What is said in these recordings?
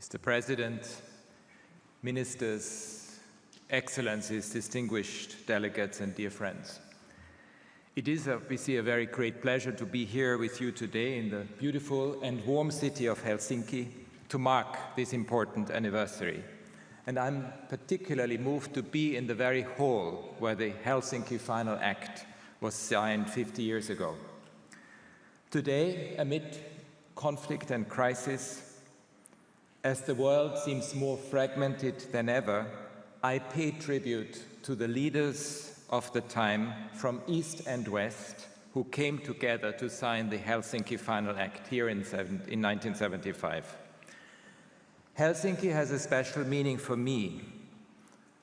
Mr. President, Ministers, Excellencies, distinguished delegates and dear friends. It is obviously a very great pleasure to be here with you today in the beautiful and warm city of Helsinki to mark this important anniversary. And I'm particularly moved to be in the very hall where the Helsinki Final Act was signed 50 years ago. Today, amid conflict and crisis, as the world seems more fragmented than ever, I pay tribute to the leaders of the time from East and West who came together to sign the Helsinki Final Act here in 1975. Helsinki has a special meaning for me.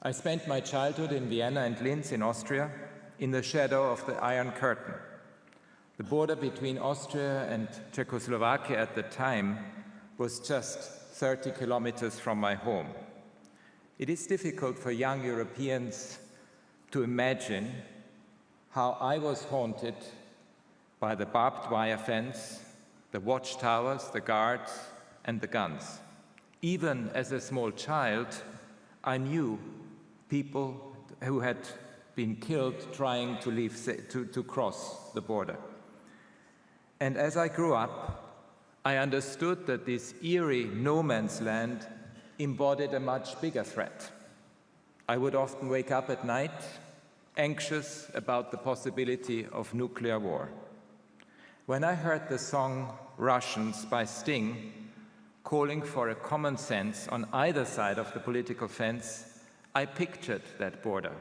I spent my childhood in Vienna and Linz in Austria in the shadow of the Iron Curtain. The border between Austria and Czechoslovakia at the time was just 30 kilometers from my home. It is difficult for young Europeans to imagine how I was haunted by the barbed wire fence, the watchtowers, the guards, and the guns. Even as a small child, I knew people who had been killed trying to cross the border. And as I grew up, I understood that this eerie no man's land embodied a much bigger threat. I would often wake up at night, anxious about the possibility of nuclear war. When I heard the song Russians by Sting, calling for a common sense on either side of the political fence, I pictured that border.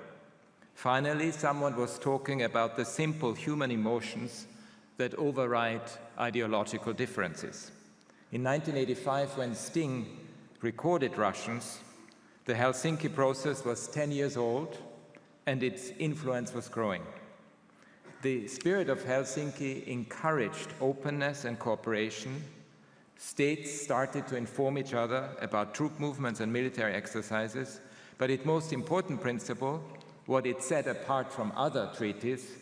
Finally, someone was talking about the simple human emotions that override ideological differences. In 1985, when Sting recorded Russians, the Helsinki process was 10 years old and its influence was growing. The spirit of Helsinki encouraged openness and cooperation. States started to inform each other about troop movements and military exercises, but its most important principle, what it set apart from other treaties,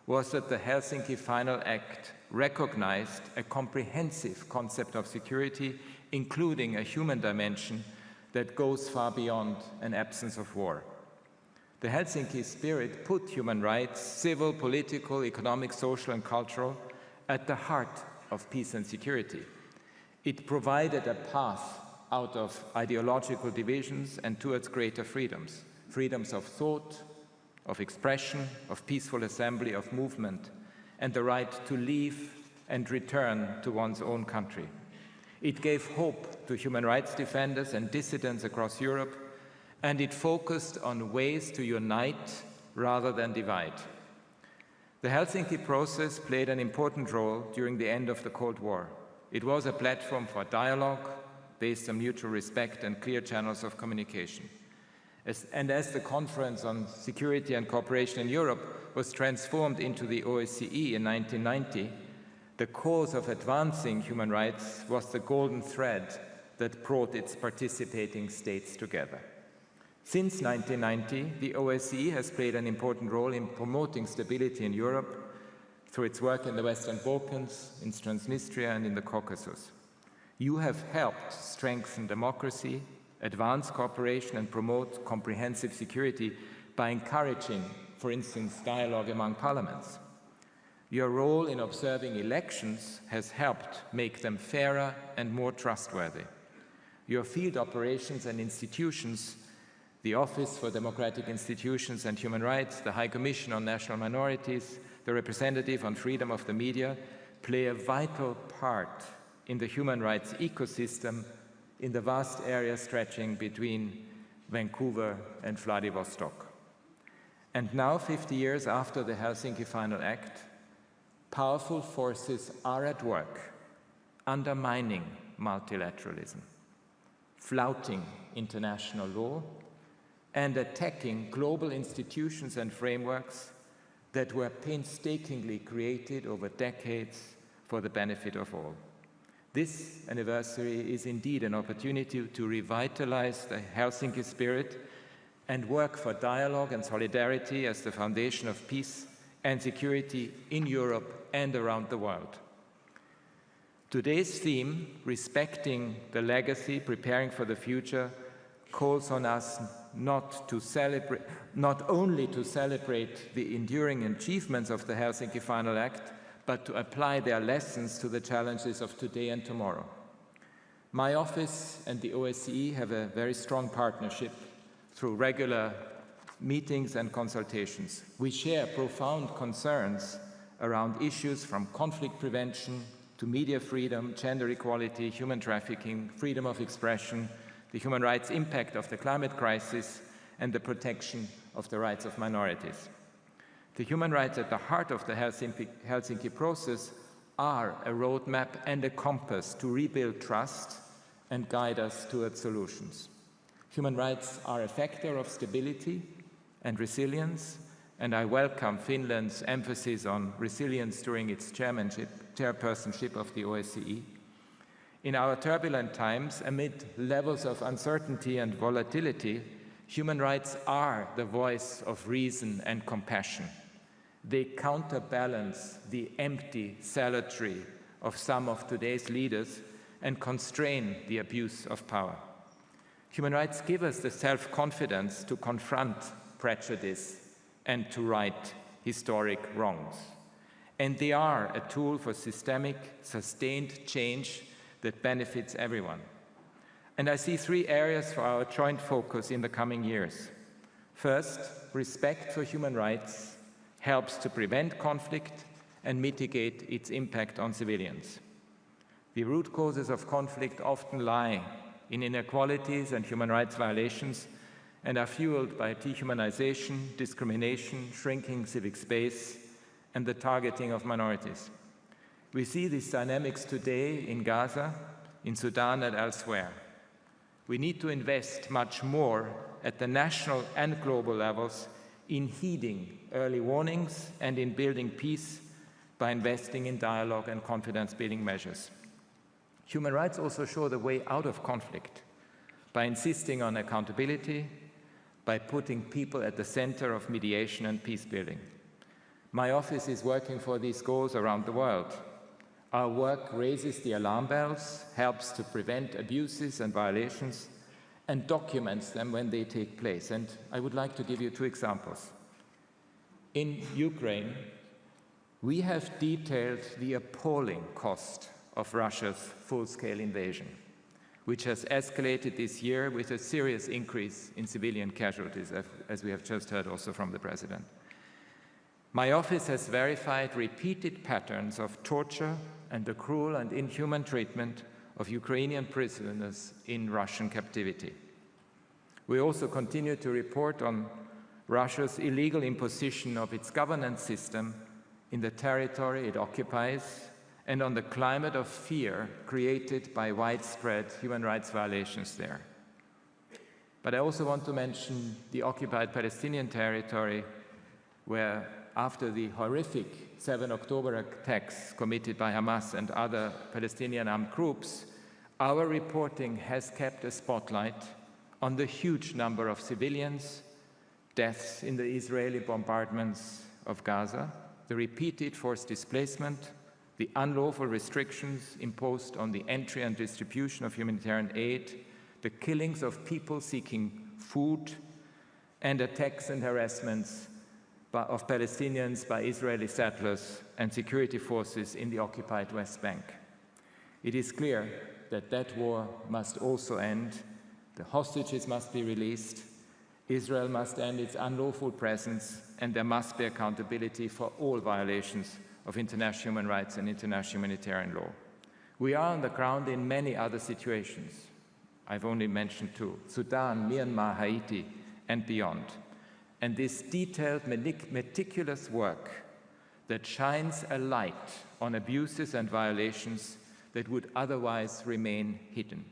was that the Helsinki Final Act recognized a comprehensive concept of security, including a human dimension that goes far beyond an absence of war. The Helsinki spirit put human rights, civil, political, economic, social, and cultural, at the heart of peace and security. It provided a path out of ideological divisions and towards greater freedoms, freedoms of thought, of expression, of peaceful assembly, of movement, and the right to leave and return to one's own country. It gave hope to human rights defenders and dissidents across Europe, and it focused on ways to unite rather than divide. The Helsinki process played an important role during the end of the Cold War. It was a platform for dialogue based on mutual respect and clear channels of communication. As the Conference on Security and Cooperation in Europe was transformed into the OSCE in 1990, the cause of advancing human rights was the golden thread that brought its participating states together. Since 1990, the OSCE has played an important role in promoting stability in Europe through its work in the Western Balkans, in Transnistria, and in the Caucasus. You have helped strengthen democracy, advance cooperation, and promote comprehensive security by encouraging, for instance, dialogue among parliaments. Your role in observing elections has helped make them fairer and more trustworthy. Your field operations and institutions, the Office for Democratic Institutions and Human Rights, the High Commission on National Minorities, the Representative on Freedom of the Media, play a vital part in the human rights ecosystem in the vast area stretching between Vancouver and Vladivostok. And now, 50 years after the Helsinki Final Act, powerful forces are at work, undermining multilateralism, flouting international law, and attacking global institutions and frameworks that were painstakingly created over decades for the benefit of all. This anniversary is indeed an opportunity to revitalize the Helsinki spirit and work for dialogue and solidarity as the foundation of peace and security in Europe and around the world. Today's theme, respecting the legacy, preparing for the future, calls on us not only to celebrate the enduring achievements of the Helsinki Final Act, but to apply their lessons to the challenges of today and tomorrow. My office and the OSCE have a very strong partnership through regular meetings and consultations. We share profound concerns around issues from conflict prevention to media freedom, gender equality, human trafficking, freedom of expression, the human rights impact of the climate crisis, and the protection of the rights of minorities. The human rights at the heart of the Helsinki process are a roadmap and a compass to rebuild trust and guide us towards solutions. Human rights are a factor of stability and resilience, and I welcome Finland's emphasis on resilience during its chairpersonship of the OSCE. In our turbulent times, amid levels of uncertainty and volatility, human rights are the voice of reason and compassion. They counterbalance the empty salutary of some of today's leaders and constrain the abuse of power. Human rights give us the self-confidence to confront prejudice and to right historic wrongs. And they are a tool for systemic, sustained change that benefits everyone. And I see three areas for our joint focus in the coming years. First, respect for human rights helps to prevent conflict and mitigate its impact on civilians. The root causes of conflict often lie in inequalities and human rights violations and are fueled by dehumanization, discrimination, shrinking civic space, and the targeting of minorities. We see these dynamics today in Gaza, in Sudan, and elsewhere. We need to invest much more at the national and global levels in heeding early warnings and in building peace by investing in dialogue and confidence-building measures. Human rights also show the way out of conflict by insisting on accountability, by putting people at the center of mediation and peace-building. My office is working for these goals around the world. Our work raises the alarm bells, helps to prevent abuses and violations, and documents them when they take place. And I would like to give you two examples. In Ukraine, we have detailed the appalling cost of Russia's full-scale invasion, which has escalated this year with a serious increase in civilian casualties, as we have just heard also from the President. My office has verified repeated patterns of torture and the cruel and inhuman treatment of Ukrainian prisoners in Russian captivity. We also continue to report on Russia's illegal imposition of its governance system in the territory it occupies and on the climate of fear created by widespread human rights violations there. But I also want to mention the occupied Palestinian territory, where after the horrific 7 October attacks committed by Hamas and other Palestinian armed groups, our reporting has kept a spotlight on the huge number of civilians, deaths in the Israeli bombardments of Gaza, the repeated forced displacement, the unlawful restrictions imposed on the entry and distribution of humanitarian aid, the killings of people seeking food, and attacks and harassments of Palestinians by Israeli settlers and security forces in the occupied West Bank. It is clear that that war must also end. The hostages must be released. Israel must end its unlawful presence, and there must be accountability for all violations of international human rights and international humanitarian law. We are on the ground in many other situations. I've only mentioned two: Sudan, Myanmar, Haiti, and beyond. And this detailed, meticulous work that shines a light on abuses and violations that would otherwise remain hidden.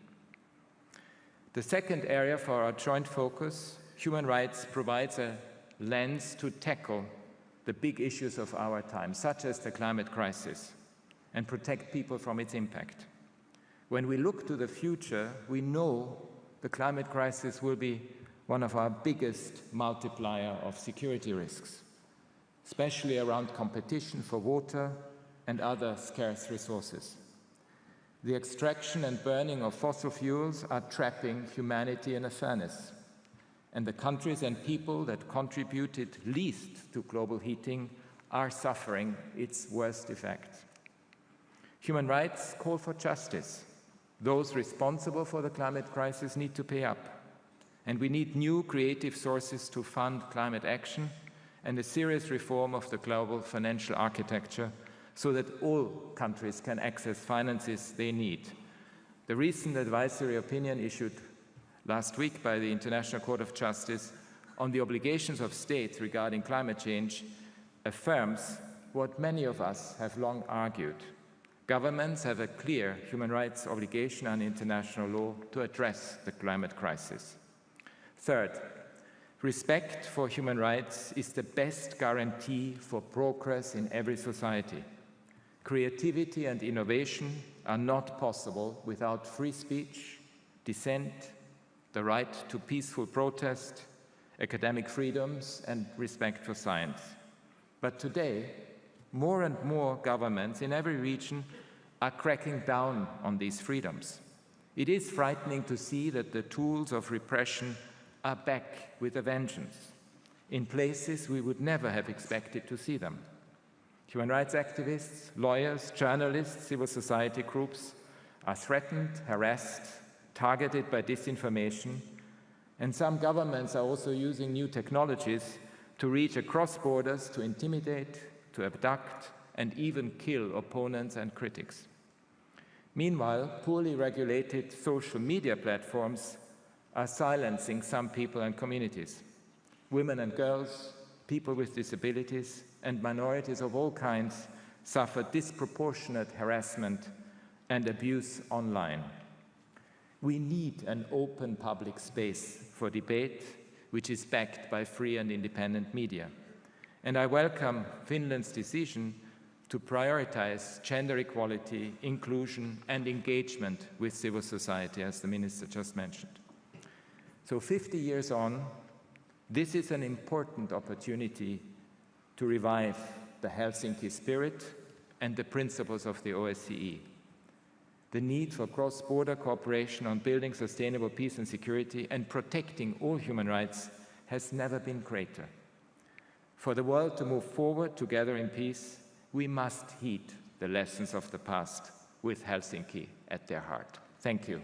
The second area for our joint focus, human rights, provides a lens to tackle the big issues of our time, such as the climate crisis, and protect people from its impact. When we look to the future, we know the climate crisis will be one of our biggest multiplier of security risks, especially around competition for water and other scarce resources. The extraction and burning of fossil fuels are trapping humanity in a furnace, and the countries and people that contributed least to global heating are suffering its worst effects. Human rights call for justice. Those responsible for the climate crisis need to pay up, and we need new creative sources to fund climate action and a serious reform of the global financial architecture so that all countries can access finances they need. The recent advisory opinion issued last week by the International Court of Justice on the obligations of states regarding climate change affirms what many of us have long argued. Governments have a clear human rights obligation under international law to address the climate crisis. Third, respect for human rights is the best guarantee for progress in every society. Creativity and innovation are not possible without free speech, dissent, the right to peaceful protest, academic freedoms, and respect for science. But today, more and more governments in every region are cracking down on these freedoms. It is frightening to see that the tools of repression are back with a vengeance, in places we would never have expected to see them. Human rights activists, lawyers, journalists, civil society groups are threatened, harassed, targeted by disinformation, and some governments are also using new technologies to reach across borders to intimidate, to abduct, and even kill opponents and critics. Meanwhile, poorly regulated social media platforms are silencing some people and communities. Women and girls, people with disabilities, and minorities of all kinds suffer disproportionate harassment and abuse online. We need an open public space for debate, which is backed by free and independent media. And I welcome Finland's decision to prioritize gender equality, inclusion, and engagement with civil society, as the Minister just mentioned. So 50 years on, this is an important opportunity to revive the Helsinki spirit and the principles of the OSCE. The need for cross-border cooperation on building sustainable peace and security and protecting all human rights has never been greater. For the world to move forward together in peace, we must heed the lessons of the past with Helsinki at their heart. Thank you.